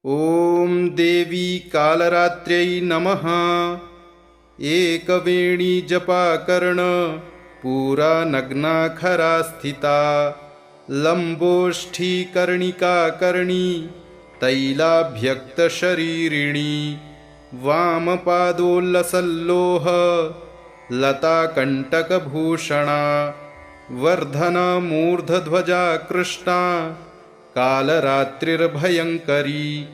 ॐ देवी कालरात्र्यै नमः। एकवेणी जपाकर्ण पूरा नग्नाखरा स्थिता। लंबोष्ठी कर्णिका कर्णी तैलाभ्यक्तशरीरिणी। वामपादोल्लसल्लोह लता कंटकभूषणा। वर्धना मूर्धध्वजा कृष्णा कालरात्रिर्भयंकरी।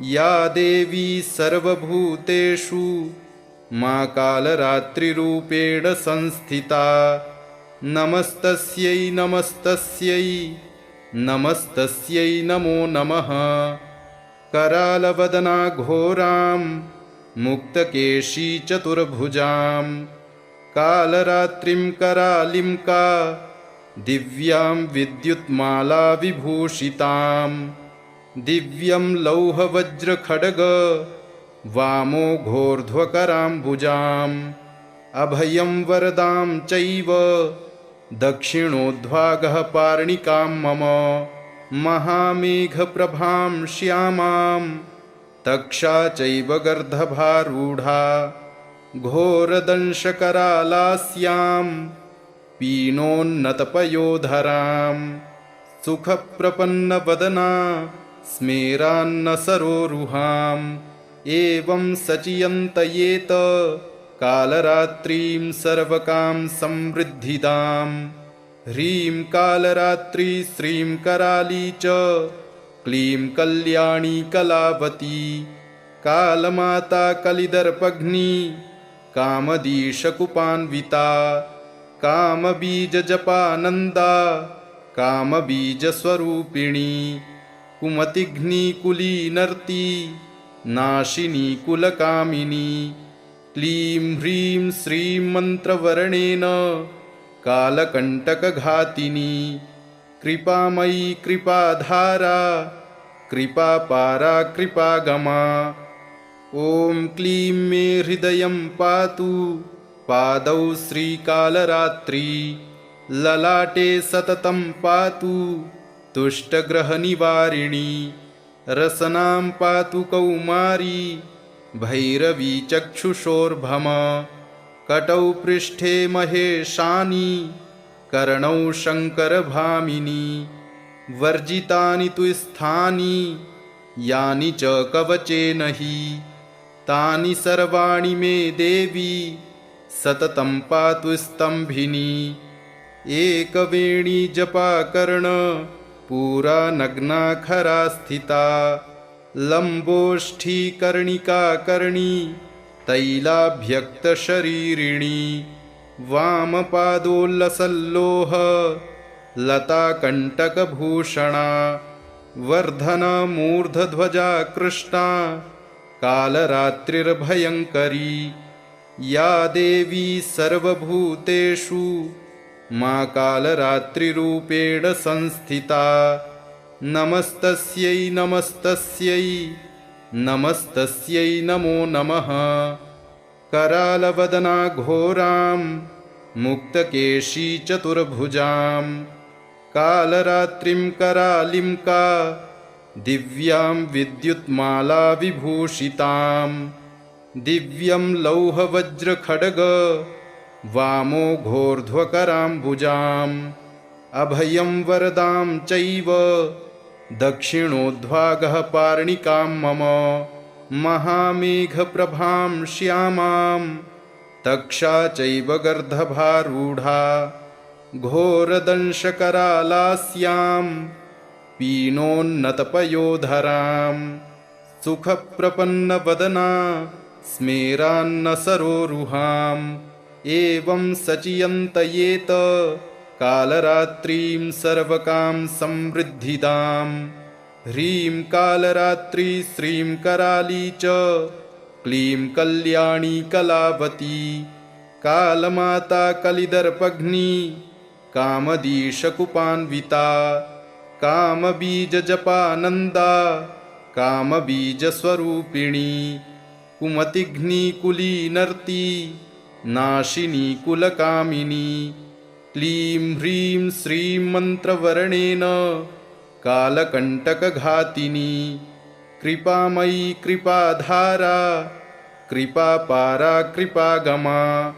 या देवी सर्वभूतेषु मा कालरात्रिरूपेण संस्थिता। नमस्तस्यै नमस्तस्यै नमस्तस्यै नमो नमः। करालवदना घोरां मुक्तकेशी चतुर्भुजां। कालरात्रिं करालिं का दिव्यां विद्युत्माला विभूषितां। दिव्यं लौहवज्रखड्ग वामो घोर्ध्वकराम्बुजाम्। अभयं वरदां चैव दक्षिणोद्भागः पार्णिकां मम। महामेघप्रभां श्यामां तक्षा चैव गर्दभारूढा। घोरदंशकरालास्यां पीनोन्नतपयोधरां। सुखप्रपन्नवदना स्मेरान्नसरोरुहाम्। एवं सचियन्तयेत कालरात्रिं सर्वकां समृद्धिदां। ह्रीं कालरात्रि श्रीं कराली च क्लीं कल्याणी कलावती। कालमाता कलिदर्पघ्नी कामदीशकुपान्विता। कामबीजजपानन्दा कामबीजस्वरूपिणी। कुमतिघ्नी कुलीनर्ती नाशिनी कुलकामिनी। क्लीं ह्रीं श्रीं मन्त्रवर्णेन कालकण्टकघातिनी। कृपामयी कृपाधारा कृपापारा कृपागमा। ॐ क्लीं मे हृदयं पातु पादौ श्रीकालरात्रि। ललाटे सततं पातु तुष्टग्रहनिवारिणी। रसनां पातु कौमारी भैरवी चक्षुषोर्भम। कटौ पृष्ठे महेशानी कर्णौ शङ्करभामिनी। वर्जितानि तु स्थानि यानि च कवचेन हि। तानि सर्वाणि मे देवी सततं पातु स्तम्भिनी। एकवेणी जपाकर्ण पूरा नग्नाखरा स्थिता। लंबोष्ठी कर्णिका कर्णी तैलाभ्यक्तशरीरिणी। वामपादोल्लसल्लोह लता कंटकभूषणा। वर्धना मूर्धध्वजा कृष्णा कालरात्रिर्भयंकरी। या देवी सर्वभूतेषु मा कालरात्रिरूपेण संस्थिता। नमस्तस्यै नमस्तस्यै नमस्तस्यै नमो नमः। करालवदना घोरां मुक्तकेशी चतुर्भुजां। कालरात्रिं करालिं का दिव्यां विद्युत्माला विभूषितां। दिव्यं लौहवज्रखड्ग वामो घोर्ध्वकराम्बुजाम्। अभयं वरदां चैव दक्षिणोद्भागः पार्णिकां मम। महामेघप्रभां श्यामां तक्षा चैव गर्दभारूढा। घोरदंशकरालास्यां पीनोन्नतपयोधरां। सुखप्रपन्नवदना स्मेरान्नसरोरुहाम्। एवं सचियन्तयेत कालरात्रिं सर्वकां समृद्धिदां। ह्रीं कालरात्रि श्रीं कराली च क्लीं कल्याणी कलावती। कालमाता कलिदर्पघ्नी कामदीशकुपान्विता। कामबीजजपानन्दा कामबीजस्वरूपिणी। कुमतिघ्नी कुलीनर्ती नाशिनी कुलकामिनी। क्लीं ह्रीं श्रीं मन्त्रवर्णेन कालकण्टकघातिनी। कृपामयी कृपाधारा कृपापारा कृपागमा।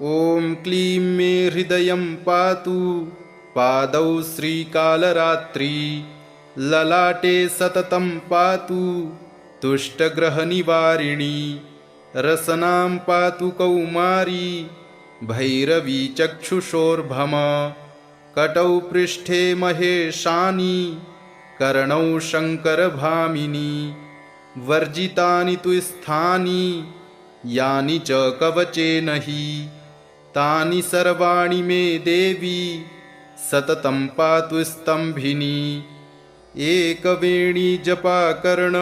ॐ क्लीं मे हृदयं पातु पादौ श्रीकालरात्रि, ललाटे सततं पातु तुष्टग्रहनिवारिणी, रसनां पातु कौमारी भैरवी चक्षुषोर्भम, कटौ पृष्ठे महेशानि कर्णौ शङ्करभामिनी, वर्जितानि तु स्थानि यानि च कवचेन हि, तानि सर्वाणि मे देवी सततं पातु स्तम्भिनी। एकवेणी जपाकर्ण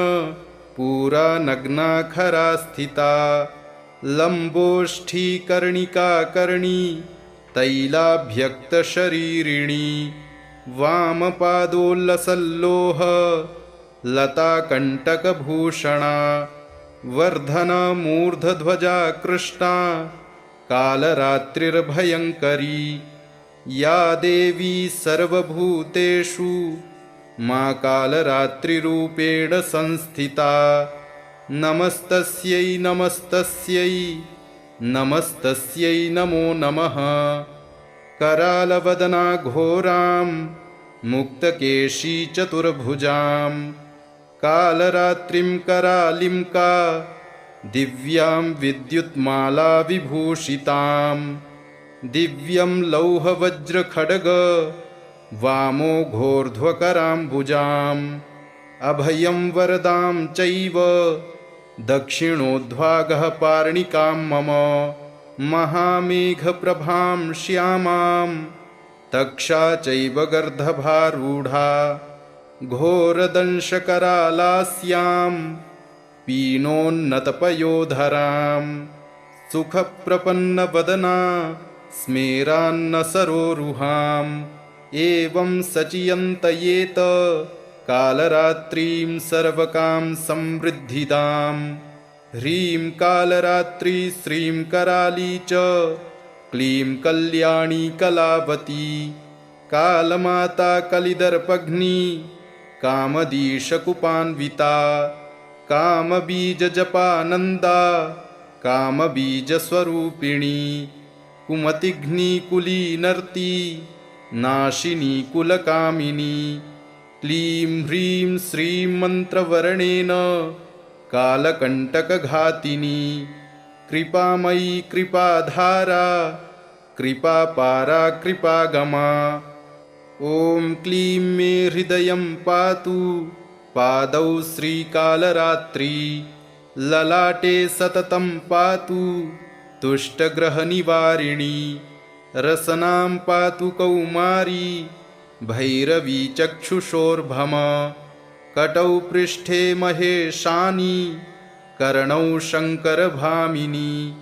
पूरा नग्नाखरा स्थिता, लम्बोष्ठी कर्णिकाकर्णी तैलाभ्यक्तशरीरिणी, वामपादोल्लसल्लोह लताकण्टकभूषणा, वर्धनमूर्धध्वजा कृष्णा कालरात्रिर्भयङ्करी, या देवी सर्वभूतेषु मा कालरात्रिरूपेण संस्थिता, नमस्तस्यै नमस्तस्यै नमस्तस्यै नमो नमः। करालवदना घोरां मुक्तकेशी चतुर्भुजां, कालरात्रिं करालिं का दिव्यां विद्युत्माला विभूषितां, दिव्यं लौहवज्रखड्ग वामो घोर्ध्वकराम्बुजाम्, अभयं वरदां चैव दक्षिणोद्वागः पार्णिकां मम, महामेघप्रभां श्यामां तक्षा चैव गर्दभारूढा, घोरदंशकरालास्यां पीनोन्नतपयोधरां, सुखप्रपन्नवदना स्मेरान्नसरोरुहाम्, एवं सचियन्तयेत कालरात्रीं सर्वकां समृद्धिदां, ह्रीं कालरात्रि श्रीं कराली च क्लीं कल्याणी कलावती, कालमाता कलिदर्पघ्नी कामदीशकुपान्विता, कामबीजजपानन्दा कामबीजस्वरूपिणी, कुमतिघ्नीकुलीनर्ती नाशिनी कुलकामिनी, क्लीं ह्रीं श्रीं मन्त्रवर्णेन कालकण्टकघातिनी, कृपामयी कृपाधारा कृपापारा कृपागमा। ॐ क्लीं मे हृदयं पातु पादौ श्रीकालरात्रि, ललाटे सततं पातु तुष्टग्रहनिवारिणी, रसनां पातु कौमारी भैरवी चक्षुषोर्भम, कटौ पृष्ठे महेशानि कर्णौ शङ्करभामिनी,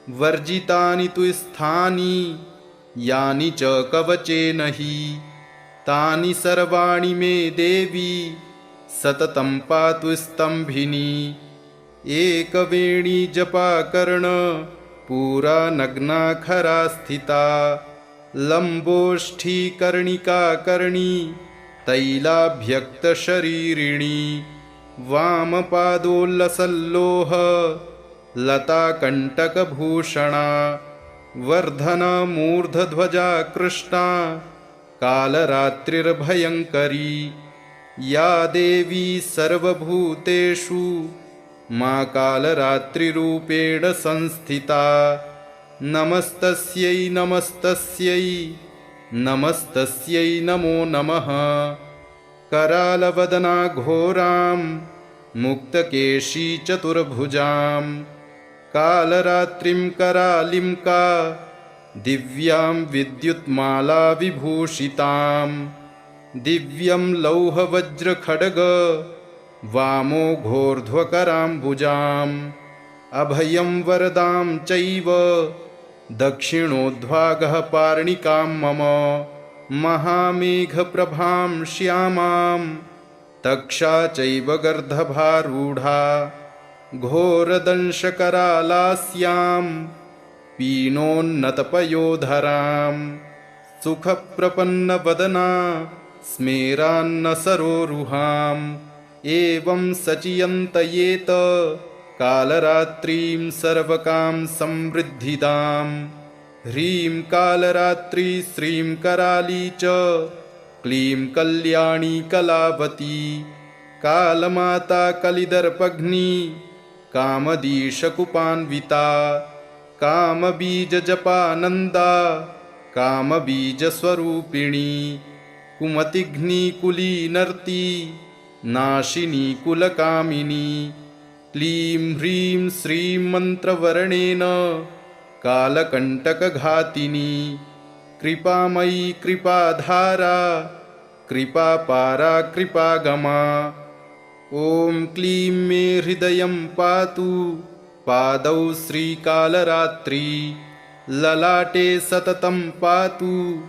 वर्जितानि तु स्थानि यानि च कवचेन हि, तानि सर्वाणि मे देवी सततं पातु स्तम्भिनी। एकवेणी जपाकर्ण पूरा नग्नाखरा स्थिता, लम्बोष्ठी कर्णिकाकर्णी तैलाभ्यक्तशरीरिणी, वामपादोल्लसल्लोह लताकण्टकभूषणा, वर्धनमूर्धध्वजा कृष्णा कालरात्रिर्भयङ्करी, या देवी सर्वभूतेषु मा कालरात्रिरूपेण संस्थिता, नमस्तस्यै नमस्तस्यै नमस्तस्यै नमो नमः। करालवदना घोरां मुक्तकेशी चतुर्भुजां, कालरात्रिं करालिं का दिव्यां विद्युत्माला विभूषितां, दिव्यं लौहवज्रखड्ग वामो घोर्ध्वकराम्बुजाम्, अभयं वरदां चैव दक्षिणोद्वागः पार्णिकां मम, महामेघप्रभां श्यामां तक्षा चैव गर्दभारूढा, घोरदंशकरालास्यां पीनोन्नतपयोधरां, सुखप्रपन्नवदना स्मेरान्नसरोरुहाम्, एवं सचियन्तयेत कालरात्रिं सर्वकाम समृद्धिदां। ह्रीं कालरात्रि श्रीं कराली च क्लीं कल्याणी कलावती। कालमाता कलिदर्पघ्नी कामदीशकुपान्विता। कामबीजजपानन्दा कामबीजस्वरूपिणी। कुमतिघ्नी कुलीनर्ती नाशिनी कुलकामिनी। क्लीं ह्रीं श्रीं मन्त्रवर्णेन कालकण्टकघातिनी। कृपामयी कृपाधारा कृपापारा कृपागमा। ॐ क्लीं मे हृदयं पातु पादौ श्रीकालरात्रि। ललाटे सततं पातु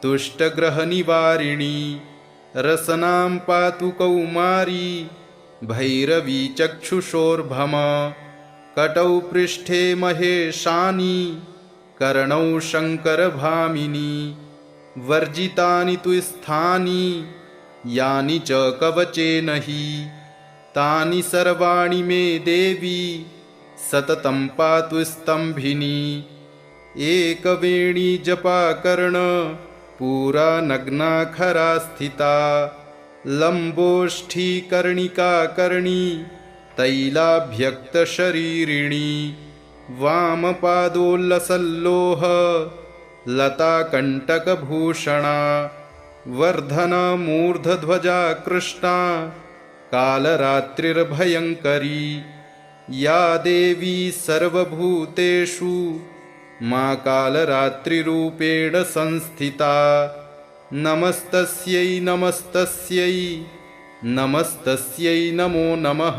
तुष्टग्रहनिवारिणी। रसनां पातु कौमारी भैरवी चक्षुषोर्भम। कटौ पृष्ठे महेशानी कर्णौ शङ्करभामिनी। वर्जितानि तु स्थानि यानि च कवचेन हि। तानि सर्वाणि मे देवी सततं पातु स्तम्भिनी। एकवेणी जपाकर्ण पूरा नग्नाखरा स्थिता। लम्बोष्ठी कर्णिकाकर्णी तैलाभ्यक्तशरीरिणी। वामपादोल्लसल्लोह लताकण्टकभूषणा। वर्धना मूर्धध्वजा कृष्णा कालरात्रिर्भयङ्करी। या देवी सर्वभूतेषु मा कालरात्रिरूपेण संस्थिता। नमस्तस्यै नमस्तस्यै नमस्तस्यै नमो नमः।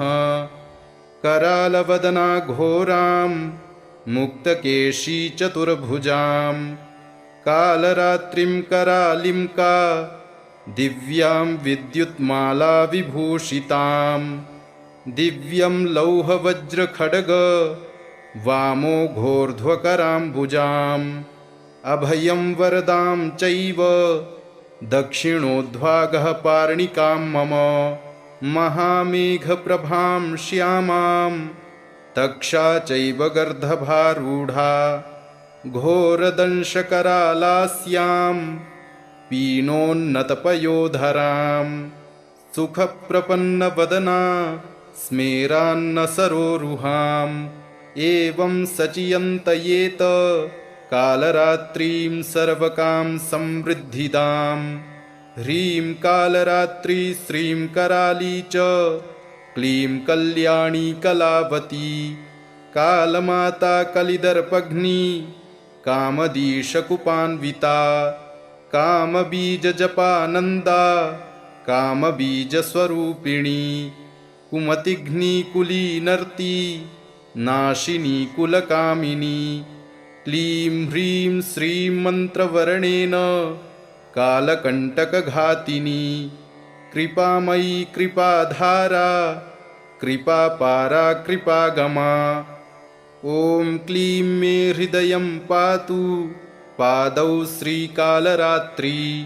करालवदना घोरां मुक्तकेशी चतुर्भुजां। कालरात्रिं करालिं का दिव्यां विद्युत्माला विभूषितां। दिव्यं लौहवज्रखड्ग वामो घोर्ध्वकराम्बुजाम्। अभयं वरदां चैव दक्षिणोद्भागः पार्णिकां मम। महामेघप्रभां श्यामां तक्षा चैव गर्दभारूढा। घोरदंशकरालास्यां पीनोन्नतपयोधरां। सुखप्रपन्नवदना स्मेरान्नसरोरुहाम्। एवं सचियन्तयेत कालरात्रिं सर्वकाम समृद्धिदां। ह्रीं कालरात्रि श्रीं कराली च क्लीं कल्याणी कलावती। कालमाता कलिदर्पघ्नी कामदीशकुपान्विता। कामबीजजपानन्दा कामबीजस्वरूपिणी। कुमतिघ्नी कुलीनर्ती नाशिनी कुलकामिनी। क्लीं ह्रीं श्रीं मन्त्रवर्णेन कालकण्टकघातिनी। कृपामयी कृपाधारा कृपापारा कृपागमा। ॐ क्लीं मे हृदयं पातु पादौ श्रीकालरात्रि।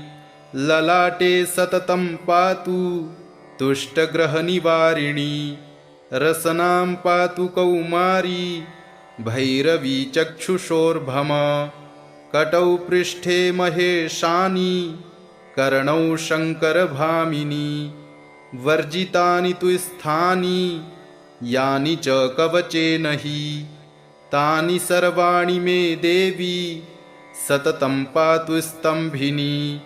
ललाटे सततं पातु तुष्टग्रहनिवारिणी। रसनां पातु कौमारी भैरवी चक्षुषोर्भम। कटौ पृष्ठे महेशानी कर्णौ शङ्करभामिनी। वर्जितानि तु स्थानि यानि च कवचेन हि। तानि सर्वाणि मे देवी सततं पातु स्तम्भिनी।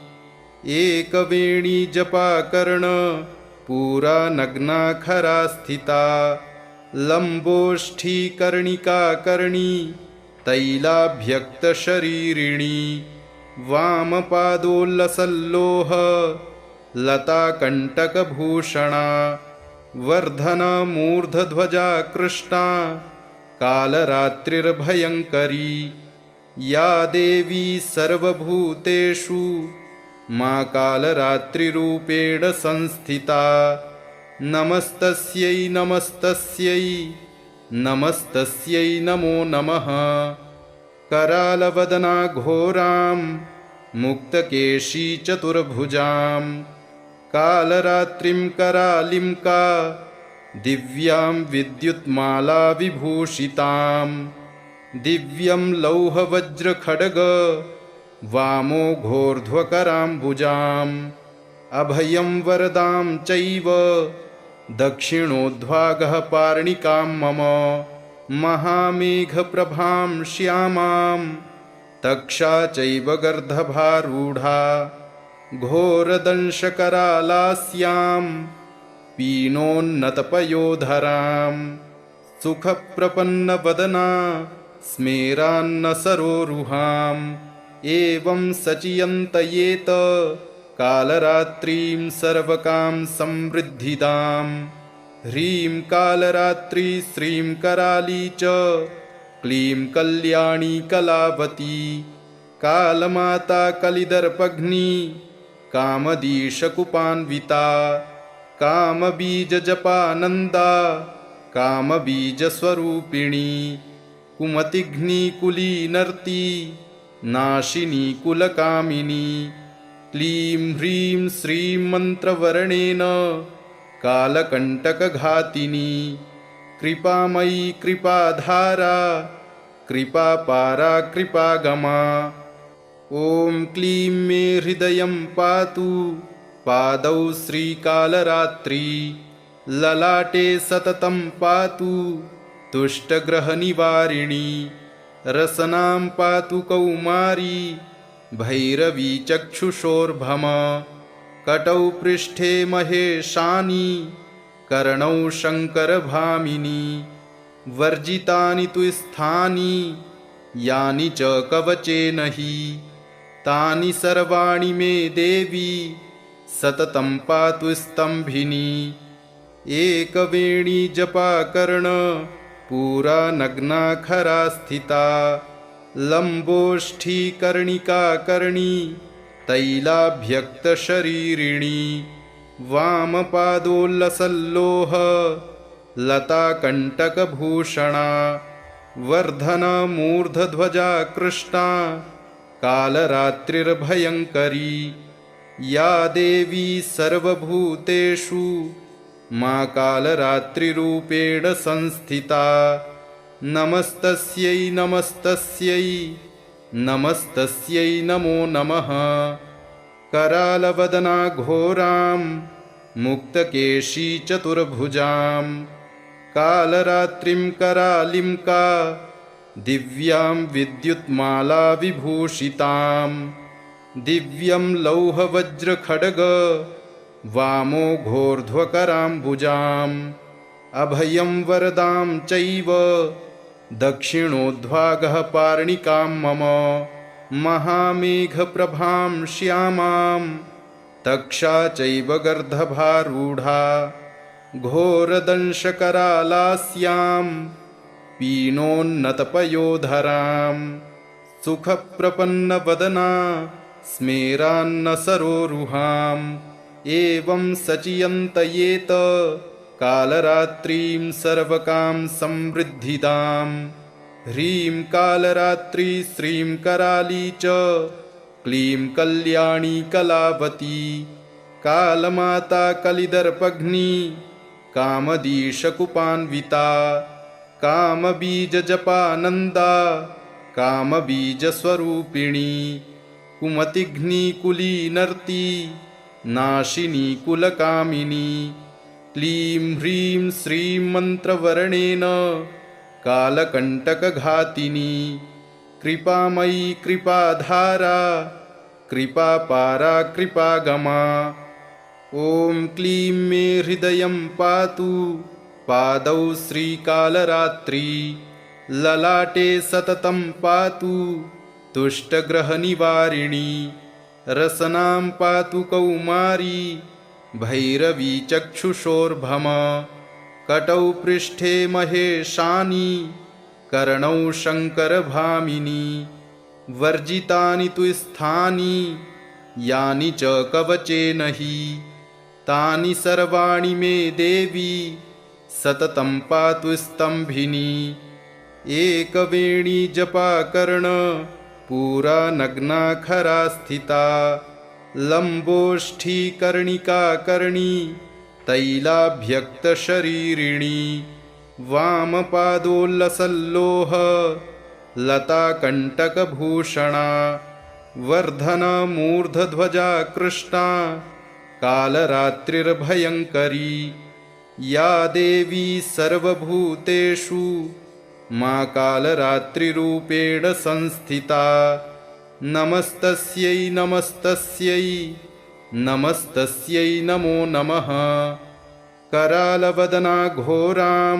एकवेणी जपाकर्ण पूरा नग्नाखरा स्थिता। लम्बोष्ठी कर्णिकाकर्णी तैलाभ्यक्तशरीरिणी। वामपादोल्लसल्लोह लताकण्टकभूषणा। वर्धना मूर्धध्वजा कृष्णा कालरात्रिर्भयङ्करी। या देवी सर्वभूतेषु मा कालरात्रिरूपेण संस्थिता। नमस्तस्यै नमस्तस्यै नमस्तस्यै नमो नमः। करालवदना घोरां मुक्तकेशी चतुर्भुजां। कालरात्रिं करालिं का दिव्यां विद्युत्माला विभूषितां दिव्यं लौहवज्रखड्ग वामोघोर्ध्वकराम्बुजाम् अभयं वरदां चैव दक्षिणोद्वागः पार्णिकां मम महामेघप्रभां श्यामां तक्षा चैव गर्दभारूढा घोरदंशकरालास्यां पीनोन्नतपयोधरां सुखप्रपन्नवदना स्मेरान्नसरोरुहाम् एवं सचियन्तयेत कालरात्रिं सर्वकां समृद्धिदां ह्रीं कालरात्रि श्रीं कराली च क्लीं कल्याणी कलावती कालमाता कलिदर्पघ्नी कामदीशकुपान्विता कामबीजजपानन्दा कामबीजस्वरूपिणी कुमतिघ्नीकुलीनर्ती नाशिनी कुलकामिनी क्लीं ह्रीं श्रीं मन्त्रवर्णेन कालकण्टकघातिनी कृपामयी कृपाधारा कृपापारा कृपागमा ॐ क्लीं मे हृदयं पातु पादौ श्रीकालरात्रि ललाटे सततं पातु दुष्टग्रहनिवारिणी रसनां पातु कौमारी भैरवी चक्षुषोर्भम कटौ पृष्ठे महेशानी कर्णौ शङ्करभामिनी वर्जितानि तु स्थानि यानि च कवचेन हि तानि सर्वाणि मे देवी सततं पातु स्तम्भिनी एकवेणी जपाकर्ण पूरा नग्ना खरा स्थिता लम्बोष्ठीकर्णिकाकर्णी तैलाभ्यक्तशरीरिणी वामपादोल्लसल्लोह लताकण्टकभूषणा वर्धनमूर्धध्वजा कृष्णा कालरात्रिर्भयङ्करी या देवी सर्वभूतेषु मा कालरात्रिरूपेण संस्थिता नमस्तस्यै नमस्तस्यै नमस्तस्यै नमो नमः करालवदना घोरां मुक्तकेशी चतुर्भुजां कालरात्रिं करालिं का दिव्यां विद्युत्माला विभूषितां दिव्यं लौहवज्रखड्ग वामोघोर्ध्वकराम्बुजाम् अभयं वरदां चैव दक्षिणोद्वागः पार्णिकां मम महामेघप्रभां श्यामां तक्षा चैव गर्दभारूढा घोरदंशकरालास्यां पीनोन्नतपयोधरां सुखप्रपन्नवदना स्मेरान्नसरोरुहाम् एवं सचियन्तयेत कालरात्रिं सर्वकां समृद्धिदां ह्रीं कालरात्रि श्रीं कराली च क्लीं कल्याणी कलावती कालमाता कलिदर्पघ्नी कामदीशकुपान्विता कामबीजजपानन्दा कामबीजस्वरूपिणी कुमतिघ्नीकुलीनर्ती नाशिनी कुलकामिनी क्लीं ह्रीं श्रीं मन्त्रवर्णेन कालकण्टकघातिनी कृपामयी कृपाधारा कृपापारा कृपागमा ॐ क्लीं मे हृदयं पातु पादौ श्रीकालरात्रि ललाटे सततं पातु दुष्टग्रहनिवारिणी रसनां पातु कौमारी भैरवी चक्षुषोर्भम कटौ पृष्ठे महेशानी कर्णौ शङ्करभामिनी वर्जितानि तु स्थानि यानि च कवचेन हि तानि सर्वाणि मे देवी सततं पातु स्तम्भिनी एकवेणी जपाकर्ण पूरा नग्ना खरा स्थिता लम्बोष्ठीकर्णिकाकर्णी तैलाभ्यक्तशरीरिणी वामपादोल्लसल्लोह लताकण्टकभूषणा वर्धनमूर्धध्वजा कृष्णा कालरात्रिर्भयङ्करी या देवी सर्वभूतेषु मा कालरात्रिरूपेण संस्थिता नमस्तस्यै नमस्तस्यै नमस्तस्यै नमो नमः। करालवदना घोरां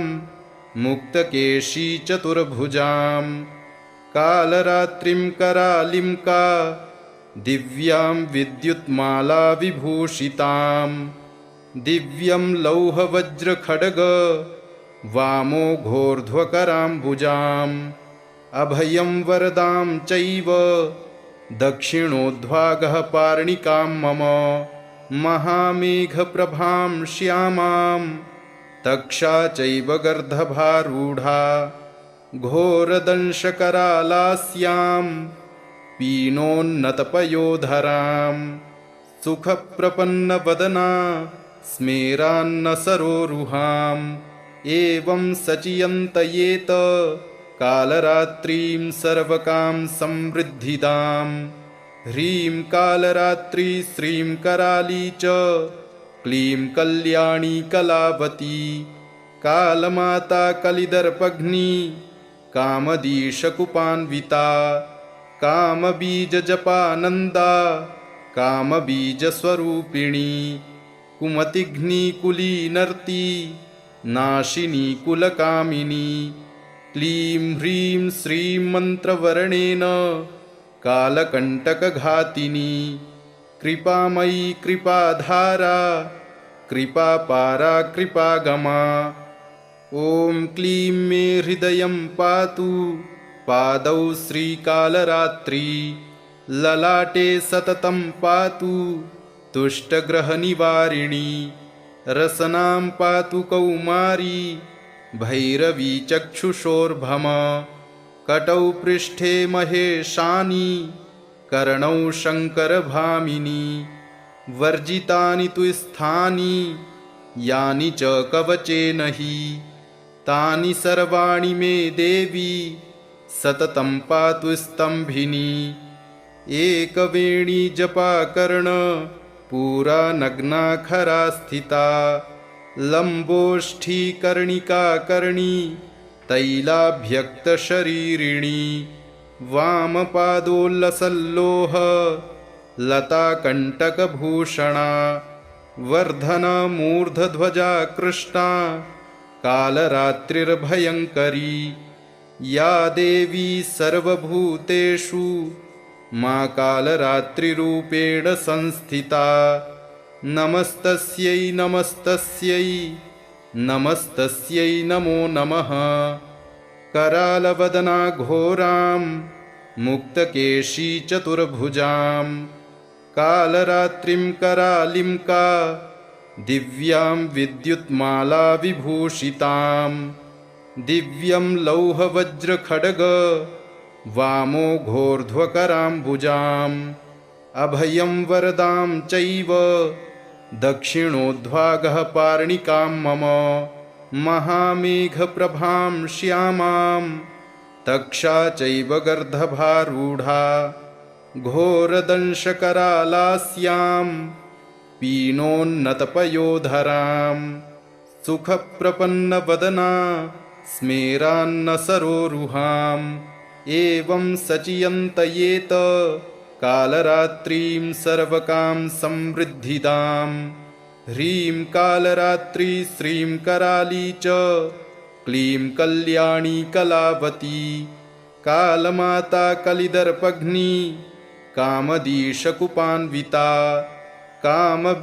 मुक्तकेशी चतुर्भुजां कालरात्रिं करालिं का दिव्यां विद्युत्माला विभूषितां दिव्यं लौहवज्रखड्ग वामो घोर्ध्वकराम्बुजाम् अभयं वरदां चैव दक्षिणोद्वागः पार्णिकां मम महामेघप्रभां श्यामां तक्षा चैव गर्दभारूढा घोरदंशकरालास्यां पीनोन्नतपयोधरां सुखप्रपन्नवदना स्मेरान्नसरोरुहाम् एवं सचियन्तयेत कालरात्रीं सर्वकां समृद्धिदां ह्रीं कालरात्री श्रीं कराली च क्लीं कल्याणी कलावती कालमाता कलिदर्पघ्नी कामदीशकुपान्विता कामबीजजपानन्दा कामबीजस्वरूपिणी कुमतिघ्नीकुलीनर्ती नाशिनी कुलकामिनी क्लीं ह्रीं श्रीं मन्त्रवर्णेन कालकण्टकघातिनी कृपामयी कृपाधारा कृपापारा कृपागमा ॐ क्लीं मे हृदयं पातु पादौ श्रीकालरात्री ललाटे सततं पातु तुष्टग्रहनिवारिणी रसनां पातु कौमारी भैरवी चक्षुषोर्भम कटौ पृष्ठे महेशानी कर्णौ शङ्करभामिनी वर्जितानि तु स्थानि यानि च कवचेन हि तानि सर्वाणि मे देवी सततं पातु स्तम्भिनी एकवेणी जपाकर्ण पूरा नग्नाखरा स्थिता लम्बोष्ठीकर्णिकाकर्णी तैलाभ्यक्तशरीरिणी वामपादोल्लसल्लोह लताकण्टकभूषणा वर्धनमूर्धध्वजा कृष्णा कालरात्रिर्भयङ्करी या देवी सर्वभूतेषु मा कालरात्रिरूपेण संस्थिता नमस्तस्यै नमस्तस्यै नमस्तस्यै नमो नमः। करालवदना घोरां मुक्तकेशी चतुर्भुजां कालरात्रिं करालिं का दिव्यां विद्युत्माला विभूषितां दिव्यं लौहवज्रखड्ग वामो घोर्ध्वकराम्बुजाम् अभयं वरदां चैव दक्षिणोद्वागः पार्णिकां मम महामेघप्रभां श्यामां तक्षा चैव गर्दभारूढा घोरदंशकरालास्यां पीनोन्नतपयोधरां सुखप्रपन्नवदना स्मेरान्नसरोरुहाम् एवं सचियन्तयेत कालरात्रीं सर्वकां समृद्धिदां ह्रीं कालरात्री श्रीं कराली च क्लीं कल्याणी कलावती कालमाता कलिदर्पघ्नी कामदीशकुपान्विता कामबीजजपानन्दा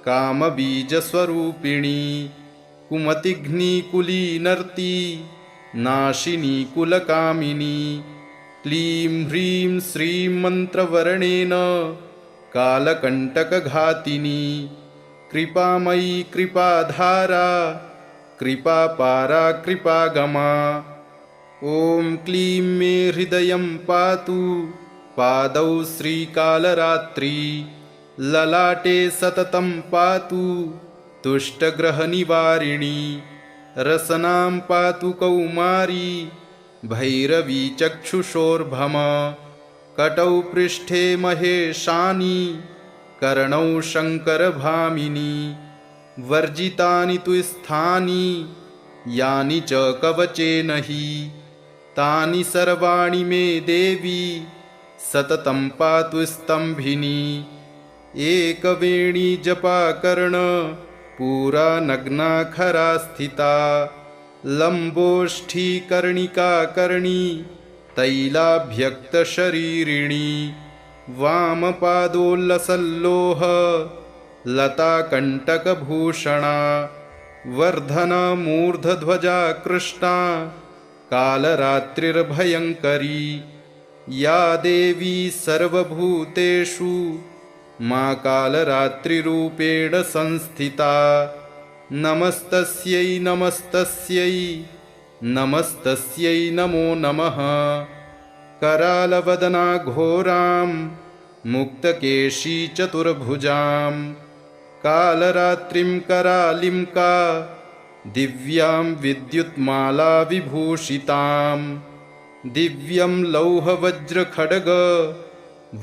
कामबीजस्वरूपिणी कुमतिघ्नीकुलीनर्ती नाशिनी कुलकामिनी क्लीं ह्रीं श्रीं मन्त्रवर्णेन कालकण्टकघातिनी कृपामयी कृपाधारा कृपापारा कृपागमा ॐ क्लीं मे हृदयं पातु पादौ श्रीकालरात्री ललाटे सततं पातु तुष्टग्रहनिवारिणी रसनां पातु कौमारी भैरवी चक्षुषोर्भम कटौ पृष्ठे महेशानी कर्णौ शङ्करभामिनी वर्जितानि तु स्थानि यानि च कवचेन हि तानि सर्वाणि मे देवी सततं पातु स्तंभिनी एकवेणी जपाकर्ण पूरा नग्ना खरा स्थिता लंबोष्ठी कर्णिका कर्णी तैलाभ्यक्तशरीरिणी वामपादोल्लसल्लोह लताकण्टकभूषणा वर्धना मूर्धध्वजा कृष्णा कालरात्रिर्भयङ्करी या देवी सर्वभूतेषु मा कालरात्रिरूपेण संस्थिता नमस्तस्यै नमस्तस्यै नमस्तस्यै नमो नमः करालवदना घोरां मुक्तकेशी चतुर्भुजां कालरात्रिं करालिं का दिव्यां विद्युत्माला विभूषितां दिव्यं लौहवज्रखड्ग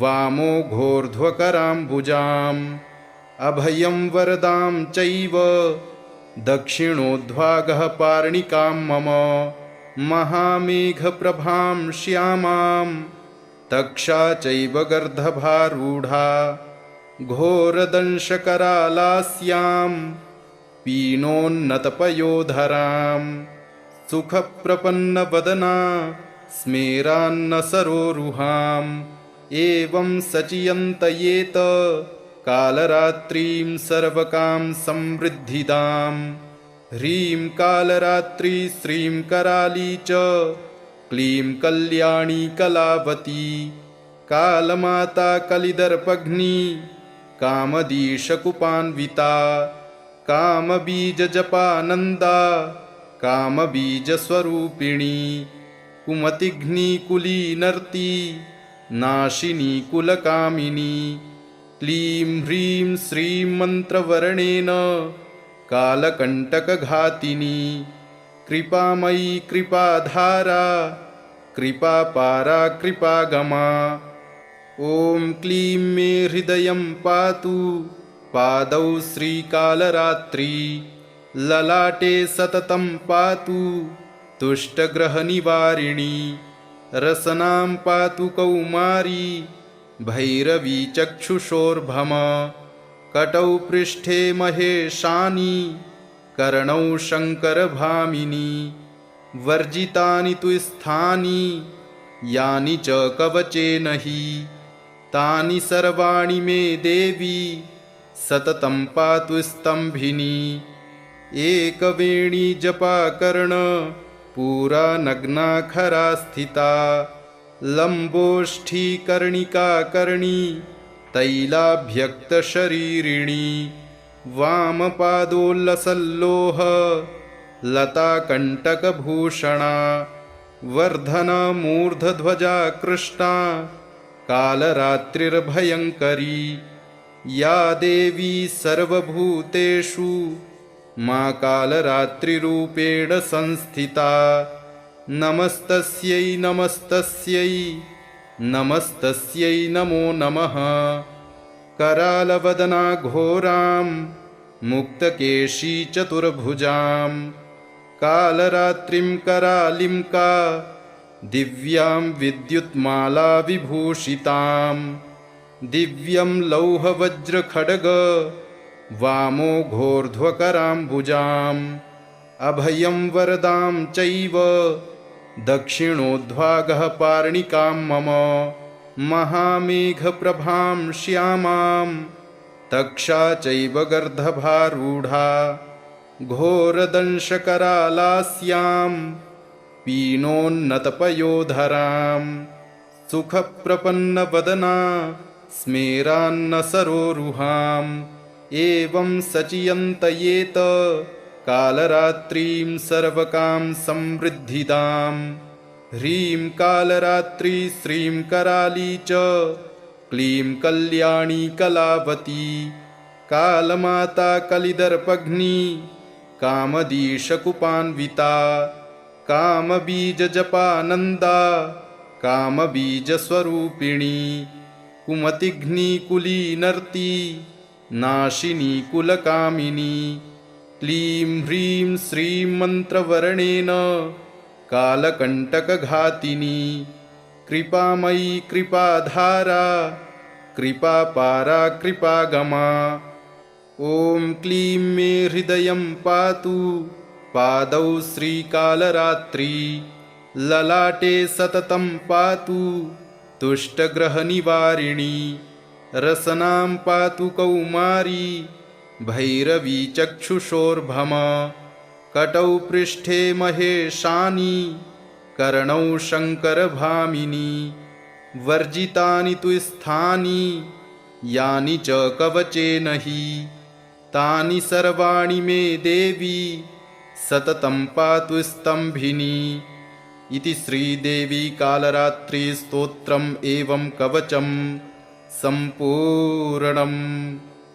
वामो घोर्ध्वकराम्बुजाम् अभयं वरदां चैव दक्षिणोद्वागः पार्णिकां मम महामेघप्रभां श्यामां तक्षा चैव गर्दभारूढा घोरदंशकरालास्यां पीनोन्नतपयोधरां सुखप्रपन्नवदना स्मेरान्नसरोरुहाम् एवं सचियन्तयेत कालरात्रीं सर्वकां समृद्धिदां ह्रीं कालरात्री श्रीं कराली च क्लीं कल्याणी कलावती कालमाता कलिदर्पघ्नी कामदीशकुपान्विता कामबीजजपानन्दा कामबीजस्वरूपिणी कुमतिघ्नीकुलीनर्ती नाशिनी कुलकामिनी क्लीं ह्रीं श्रीं मन्त्रवर्णेन कालकण्टकघातिनी कृपामयी कृपाधारा कृपापारा कृपागमा ॐ क्लीं मे हृदयं पातु पादौ श्रीकालरात्री ललाटे सततं पातु तुष्टग्रहनिवारिणी रसनां पातु कौमारी भैरवी चक्षुषोर्भम कटौ पृष्ठे महेशानी कर्णौ शङ्करभामिनी वर्जितानि तु स्थानि यानि च कवचेन हि तानि सर्वाणि मे देवी सततं पातु स्तंभिनी एकवेणी जपाकर्ण पूरा नग्ना खरा स्थिता लंबोष्ठी कर्णिका कर्णी तैलाभ्यक्तशरीरिणी वामपादोल्लसल्लोह लताकण्टकभूषणा वर्धना मूर्धध्वजा कृष्णा कालरात्रिर्भयङ्करी या देवी सर्वभूतेषु मा कालरात्रिरूपेण संस्थिता नमस्तस्यै नमस्तस्यै नमस्तस्यै नमो नमः करालवदना घोरां मुक्तकेशी चतुर्भुजां कालरात्रिं करालिं का दिव्यां विद्युत्माला विभूषितां दिव्यं लौहवज्रखड्ग वामो घोर्ध्वकराम्बुजाम् अभयं वरदां चैव दक्षिणोद्वागः पार्णिकां मम महामेघप्रभां श्यामां तक्षा चैव गर्दभारूढा घोरदंशकरालास्यां पीनोन्नतपयोधरां सुखप्रपन्नवदना स्मेरान्नसरोरुहाम् एवं सचियन्तयेत कालरात्रीं सर्वकां समृद्धिदां ह्रीं कालरात्रि श्रीं कराली च क्लीं कल्याणी कलावती कालमाता कलिदर्पघ्नी कामदीशकुपान्विता कामबीजजपानन्दा कामबीजस्वरूपिणी कुमतिघ्निकुलीनर्ती नाशिनी कुलकामिनी क्लीं ह्रीं श्रीं मन्त्रवर्णेन कालकण्टकघातिनी कृपामयी कृपाधारा कृपापारा कृपागमा ॐ क्लीं मे हृदयं पातु पादौ श्रीकालरात्रि ललाटे सततं पातु तुष्टग्रहनिवारिणी रसनां पातु कौमारी भैरवी चक्षुषोर्भम कटौ पृष्ठे महेशानी कर्णौ शङ्करभामिनी वर्जितानि तु स्थानि यानि च कवचेन हि तानि सर्वाणि मे देवी सततं पातु स्तम्भिनी इति श्रीदेवी कालरात्रि स्तोत्रम् एवं कवचं सम्पूर्णम्।